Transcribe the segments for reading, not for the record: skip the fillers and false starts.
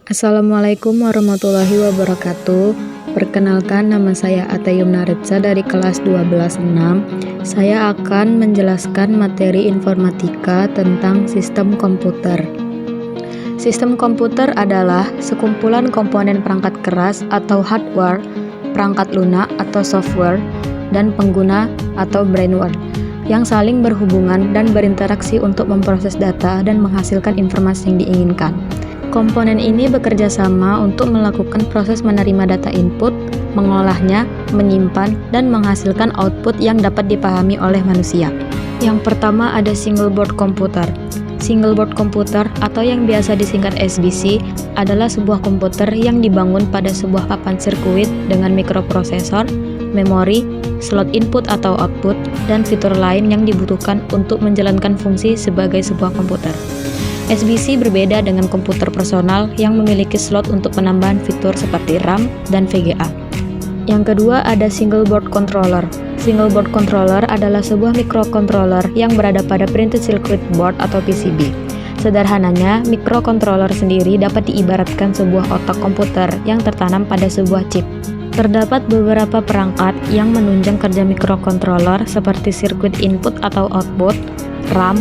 Assalamualaikum warahmatullahi wabarakatuh. Perkenalkan, nama saya Ata Yumna Retsa dari kelas 12-6. Saya akan menjelaskan materi informatika tentang sistem komputer. Sistem komputer adalah sekumpulan komponen perangkat keras atau hardware, perangkat lunak atau software, dan pengguna atau brainware yang saling berhubungan dan berinteraksi untuk memproses data dan menghasilkan informasi yang diinginkan. Komponen ini bekerja sama untuk melakukan proses menerima data input, mengolahnya, menyimpan, dan menghasilkan output yang dapat dipahami oleh manusia. Yang pertama ada single board komputer. Single board komputer atau yang biasa disingkat SBC adalah sebuah komputer yang dibangun pada sebuah papan sirkuit dengan mikroprosesor, memori, slot input atau output, dan fitur lain yang dibutuhkan untuk menjalankan fungsi sebagai sebuah komputer. SBC berbeda dengan komputer personal yang memiliki slot untuk penambahan fitur seperti RAM dan VGA. Yang kedua ada single board controller. Single board controller adalah sebuah microcontroller yang berada pada printed circuit board atau PCB. Sederhananya, microcontroller sendiri dapat diibaratkan sebuah otak komputer yang tertanam pada sebuah chip. Terdapat beberapa perangkat yang menunjang kerja microcontroller seperti sirkuit input atau output, RAM,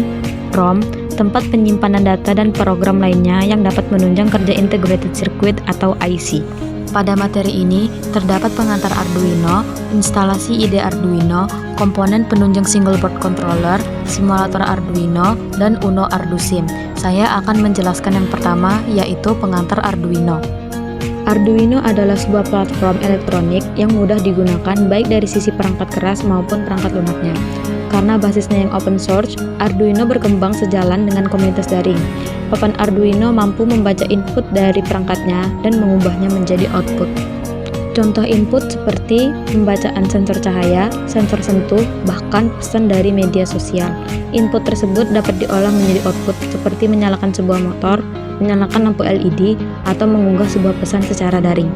ROM, tempat penyimpanan data dan program lainnya yang dapat menunjang kerja integrated circuit atau IC. Pada materi ini, terdapat pengantar Arduino, instalasi IDE Arduino, komponen penunjang single board controller, simulator Arduino, dan Uno Ardusim. Saya akan menjelaskan yang pertama, yaitu pengantar Arduino. Arduino adalah sebuah platform elektronik yang mudah digunakan baik dari sisi perangkat keras maupun perangkat lunaknya. Karena basisnya yang open source, Arduino berkembang sejalan dengan komunitas daring. Papan Arduino mampu membaca input dari perangkatnya dan mengubahnya menjadi output. Contoh input seperti pembacaan sensor cahaya, sensor sentuh, bahkan pesan dari media sosial. Input tersebut dapat diolah menjadi output seperti menyalakan sebuah motor, menyalakan lampu LED, atau mengunggah sebuah pesan secara daring.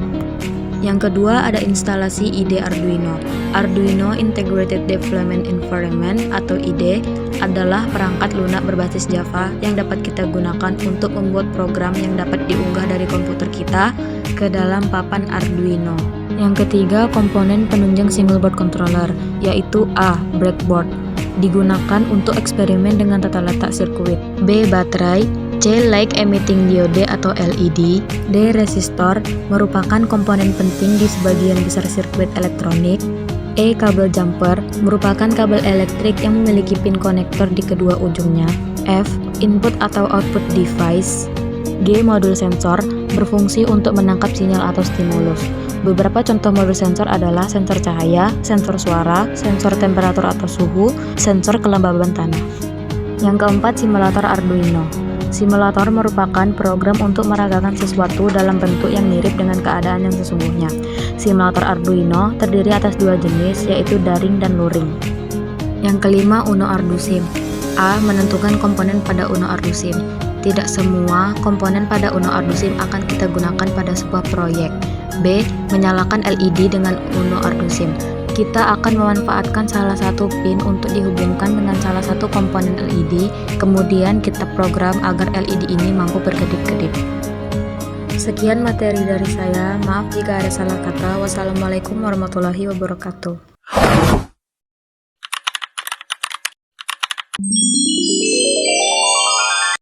Yang kedua ada instalasi IDE Arduino. Arduino Integrated Development Environment atau IDE adalah perangkat lunak berbasis Java yang dapat kita gunakan untuk membuat program yang dapat diunggah dari komputer kita ke dalam papan Arduino. Yang ketiga, komponen penunjang single board controller, yaitu A. Breadboard, digunakan untuk eksperimen dengan tata letak sirkuit. B. Baterai. C. Light emitting diode atau LED. D. Resistor, merupakan komponen penting di sebagian besar sirkuit elektronik. E. Kabel jumper, merupakan kabel elektrik yang memiliki pin konektor di kedua ujungnya. F. Input atau output device. G. Modul sensor, berfungsi untuk menangkap sinyal atau stimulus. Beberapa contoh modul sensor adalah sensor cahaya, sensor suara, sensor temperatur atau suhu, sensor kelembaban tanah. Yang keempat, simulator Arduino. Simulator merupakan program untuk meragakan sesuatu dalam bentuk yang mirip dengan keadaan yang sesungguhnya. Simulator Arduino terdiri atas dua jenis, yaitu daring dan luring. Yang kelima, Uno Ardusim. A. Menentukan komponen pada Uno Ardusim. Tidak semua komponen pada Uno Ardusim akan kita gunakan pada sebuah proyek. B. Menyalakan LED dengan Uno Ardusim. Kita akan memanfaatkan salah satu pin untuk dihubungkan dengan salah satu komponen LED, kemudian kita program agar LED ini mampu berkedip-kedip. Sekian materi dari saya, maaf jika ada salah kata. Wassalamualaikum warahmatullahi wabarakatuh.